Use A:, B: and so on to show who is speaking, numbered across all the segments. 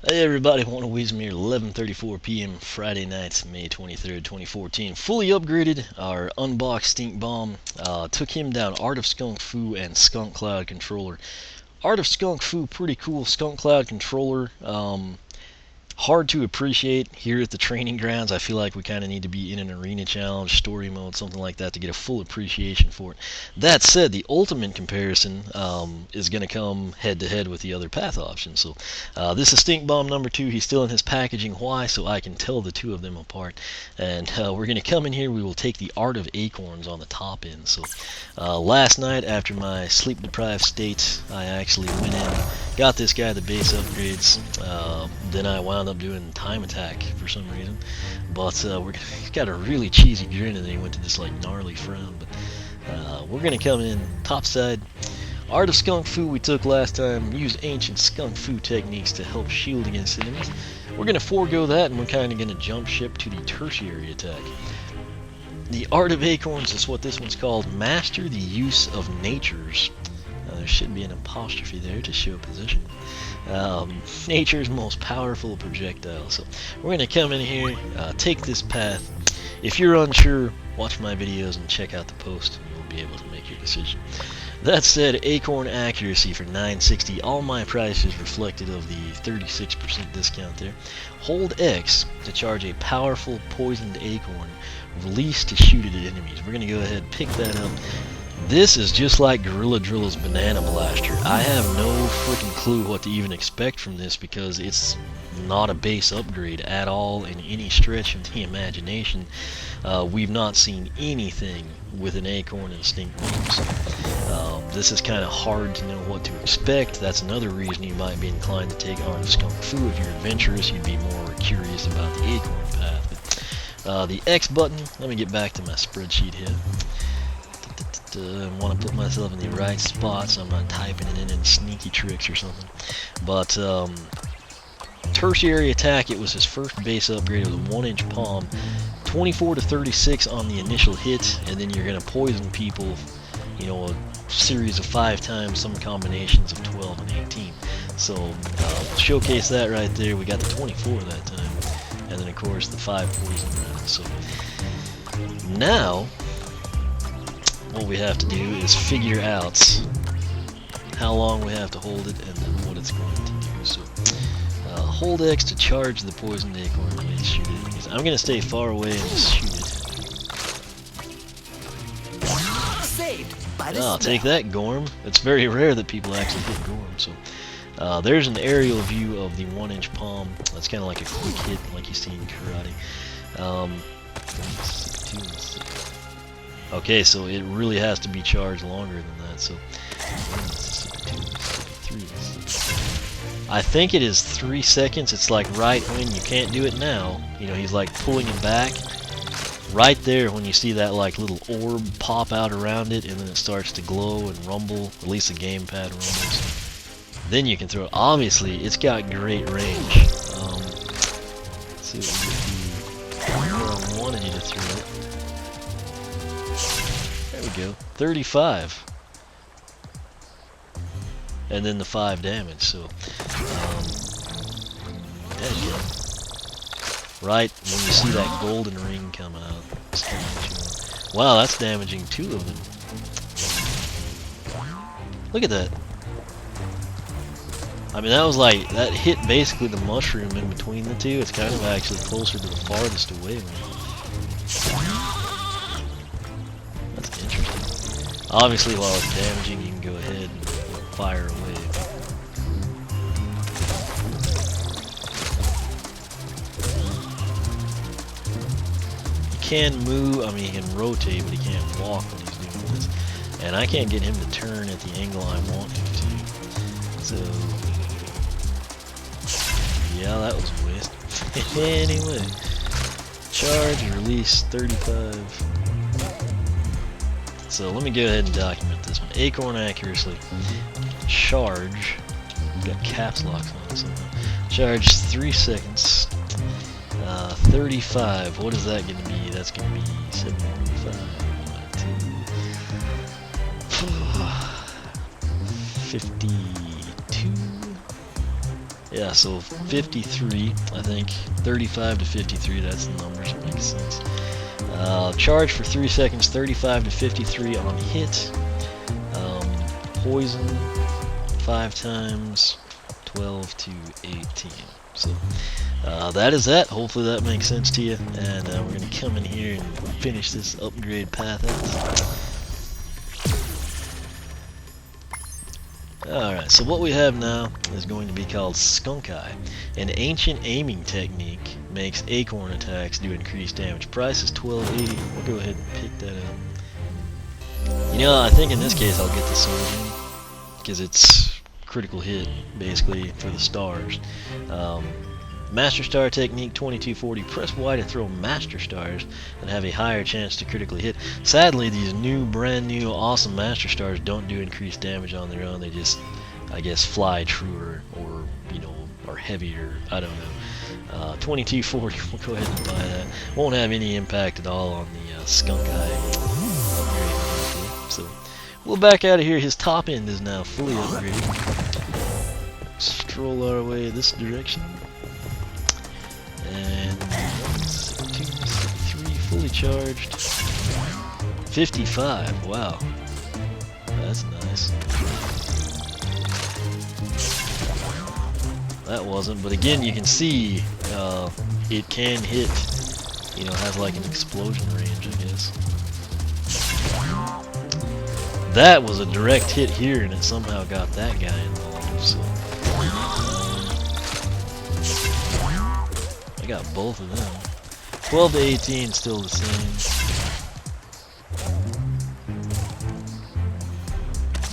A: Hey everybody, Juan Weismere, 11:34 p.m. Friday night, May 23rd, 2014. Fully upgraded our unboxed Stink Bomb. Took him down Art of Skunk-Fu and Skunk Cloud controller. Art of Skunk-Fu, pretty cool. Skunk Cloud controller, hard to appreciate here at the training grounds. I feel like we kind of need to be in an arena challenge, story mode, something like that to get a full appreciation for it. That said, the ultimate comparison is going to come head to head with the other path options. So this is Stink Bomb number 2. He's still in his packaging. Why? So I can tell the two of them apart. And we're going to come in here. We will take the Art of Acorns on the top end. So last night, after my sleep deprived state, I actually went in, got this guy the base upgrades. Then I wound up doing time attack for some reason, but he's got a really cheesy grin, and then he went to this like gnarly frown. But we're gonna come in topside. Art of Skunk-Fu we took last time, used ancient Skunk-Fu techniques to help shield against enemies. We're gonna forego that, and we're kind of gonna jump ship to the tertiary attack. The Art of Acorns is what this one's called. Master the use of natures. There should be an apostrophe there to show position. Nature's most powerful projectile. So we're going to come in here, take this path. If you're unsure, watch my videos and check out the post, and you'll be able to make your decision. That said, Acorn accuracy for $9.60. All my prices reflected of the 36% discount there. Hold X to charge a powerful poisoned acorn, release to shoot it at enemies. We're going to go ahead and pick that up. This is just like Gorilla Drill's Banana Blaster. I have no freaking clue what to even expect from this because it's not a base upgrade at all in any stretch of the imagination. We've not seen anything with an Acorn and Stink Bombs. This is kind of hard to know what to expect. That's another reason you might be inclined to take Art of Skunk-Fu. If you're adventurous, you'd be more curious about the Acorn path. But, the X button, let me get back to my spreadsheet here. I want to put myself in the right spot so I'm not typing it in any sneaky tricks or something. But tertiary attack, it was his first base upgrade. It was a 1-inch palm, 24 to 36 on the initial hit, and then you're going to poison people, you know, a series of 5 times, some combinations of 12 and 18. So showcase that right there. We got the 24 that time, and then of course the 5 poison rounds. So now what we have to do is figure out how long we have to hold it and then what it's going to do. So hold X to charge the poisoned acorn and shoot it. I'm going to stay far away and just shoot it.
B: Saved by the
A: Oh, take that, Gorm. It's very rare that people actually hit Gorm. So there's an aerial view of the 1-inch palm. That's kind of like a quick hit like you see in karate. Okay, so it really has to be charged longer than that. So I think it is 3 seconds. It's like right when you can't do it now. You know, he's like pulling it back. Right there when you see that like little orb pop out around it, and then it starts to glow and rumble. At least the gamepad rumbles. Then you can throw it. Obviously, it's got great range. Let's see what we can do. I wanted you to throw it. There we go, 35, and then the 5 damage. So, there you go. Right when you see that golden ring come out. Wow, that's damaging 2 of them. Look at that. I mean, that was like, that hit basically the mushroom in between the two. It's kind of actually closer to the farthest away one. Obviously, while it's damaging, you can go ahead and fire away. He can move, I mean, he can rotate, but he can't walk when he's doing this. And I can't get him to turn at the angle I want him to. So, yeah, that was a waste. Anyway, charge and release 35. So let me go ahead and document this one. Acorn accuracy. Charge. Got caps locks on it somehow. Charge 3 seconds. 35. What is that going to be? That's going to be 75. 52. Yeah, so 53, I think. 35 to 53, that's the numbers, it makes sense. Charge for 3 seconds, 35 to 53 on hit. Poison 5 times, 12 to 18. So that is that. Hopefully that makes sense to you. And we're going to come in here and finish this upgrade path out. Alright, so what we have now is going to be called Skunk-Fu. An ancient aiming technique makes acorn attacks do increased damage. Price is $12.80. We'll go ahead and pick that up. You know, I think in this case I'll get the Surgeon, because it's critical hit, basically, for the stars. Master Star technique, 2240. Press Y to throw Master Stars and have a higher chance to critically hit. Sadly, these brand new, awesome Master Stars don't do increased damage on their own. They just, I guess, fly truer, or, you know, are heavier. I don't know. 2240, we'll go ahead and buy that. Won't have any impact at all on the Skunk-Fu upgrade. So, we'll back out of here. His top end is now fully upgraded. Stroll our way this direction. And 1, 2, 3, fully charged. 55, wow. That's nice. That wasn't, but again, you can see it can hit, you know, has like an explosion range, I guess. That was a direct hit here, and it somehow got that guy involved, so. I got both of them. 12 to 18, still the same.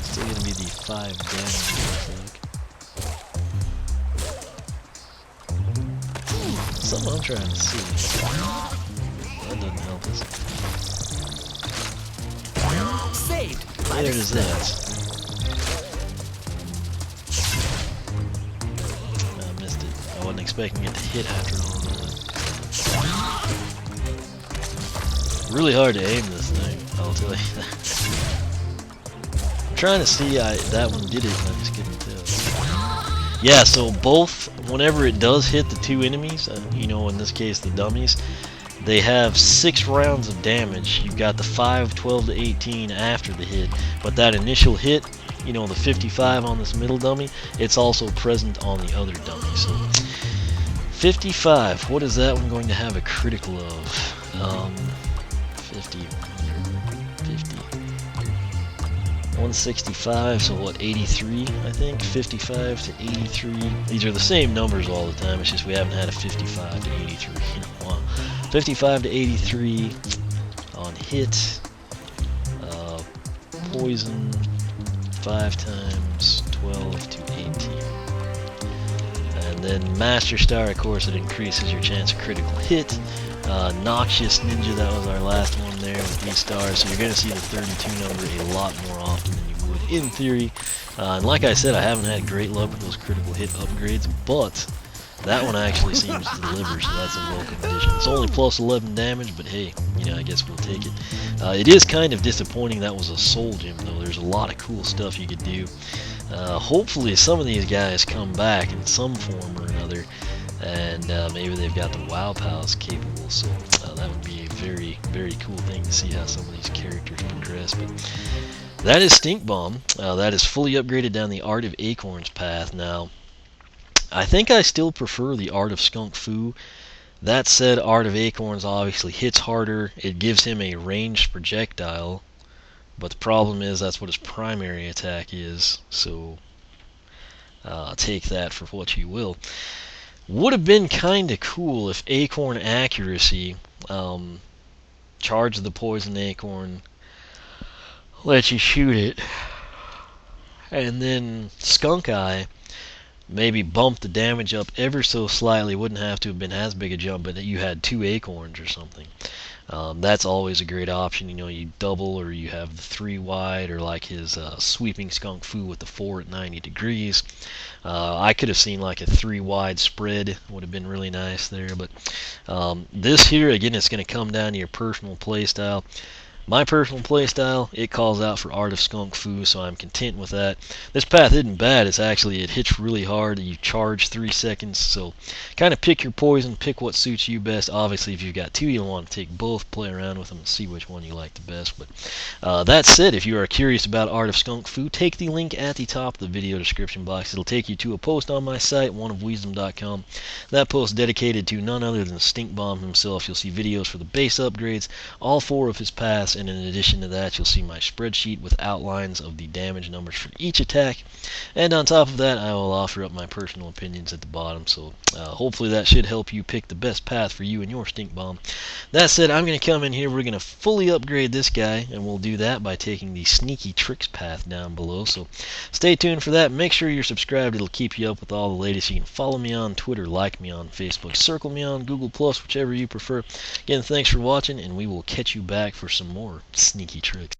A: Still gonna be the 5 damage, I think. Something I'm trying to see. That doesn't help us.
B: Saved.
A: There it is, that. I missed it. I wasn't expecting it to hit after all. Really hard to aim this thing, I'll tell you that. I'm trying to see, that one did it, and I just couldn't tell. Yeah, so both, whenever it does hit the 2 enemies, you know, in this case the dummies, they have 6 rounds of damage. You've got the 5, 12 to 18 after the hit, but that initial hit, you know, the 55 on this middle dummy, it's also present on the other dummy. So 55, what is that one going to have a critical of? 50, 165, so what, 83, I think? 55 to 83. These are the same numbers all the time, it's just we haven't had a 55 to 83 in a while. 55 to 83 on hit. Poison 5 times, 12 to 18. And then Master Star, of course, it increases your chance of critical hit. Noxious Ninja, that was our last one there with these stars, so you're going to see the 32 number a lot more often than you would in theory. And like I said, I haven't had great luck with those critical hit upgrades, but that one actually seems to deliver, so that's a welcome addition. It's only plus 11 damage, but hey, you know, I guess we'll take it. It is kind of disappointing that was a soul gem, though. There's a lot of cool stuff you could do. Hopefully some of these guys come back in some form or another, and maybe they've got the WoW pals capable, so that would be a very, very cool thing to see how some of these characters progress. But that is Stink Bomb. That is fully upgraded down the Art of Acorns path. Now, I think I still prefer the Art of Skunk-Fu. That said, Art of Acorns obviously hits harder. It gives him a ranged projectile, but the problem is that's what his primary attack is, so take that for what you will. Would have been kind of cool if Acorn Accuracy charged the Poison Acorn, let you shoot it, and then Skunk-Fu maybe bump the damage up ever so slightly. Wouldn't have to have been as big a jump, but you had 2 acorns or something. That's always a great option. You know, you double, or you have the 3 wide, or like his sweeping Skunk-Fu with the 4 at 90 degrees. I could have seen like a 3 wide spread, would have been really nice there. But this here, again, it's going to come down to your personal playstyle. My personal playstyle, it calls out for Art of Skunk-Fu, so I'm content with that. This path isn't bad, it hits really hard, you charge 3 seconds, so kind of pick your poison, pick what suits you best. Obviously, if you've got two, you'll want to take both, play around with them, and see which one you like the best. But that said, if you are curious about Art of Skunk-Fu, take the link at the top of the video description box. It'll take you to a post on my site, oneofwisdom.com. That post dedicated to none other than Stink Bomb himself. You'll see videos for the base upgrades, all 4 of his paths, and in addition to that, you'll see my spreadsheet with outlines of the damage numbers for each attack. And on top of that, I will offer up my personal opinions at the bottom. So hopefully that should help you pick the best path for you and your Stink Bomb. That said, I'm going to come in here, we're going to fully upgrade this guy, and we'll do that by taking the Sneaky Tricks path down below. So stay tuned for that. Make sure you're subscribed. It'll keep you up with all the latest. You can follow me on Twitter, like me on Facebook, circle me on Google+, whichever you prefer. Again, thanks for watching, and we will catch you back for some more sneaky tricks.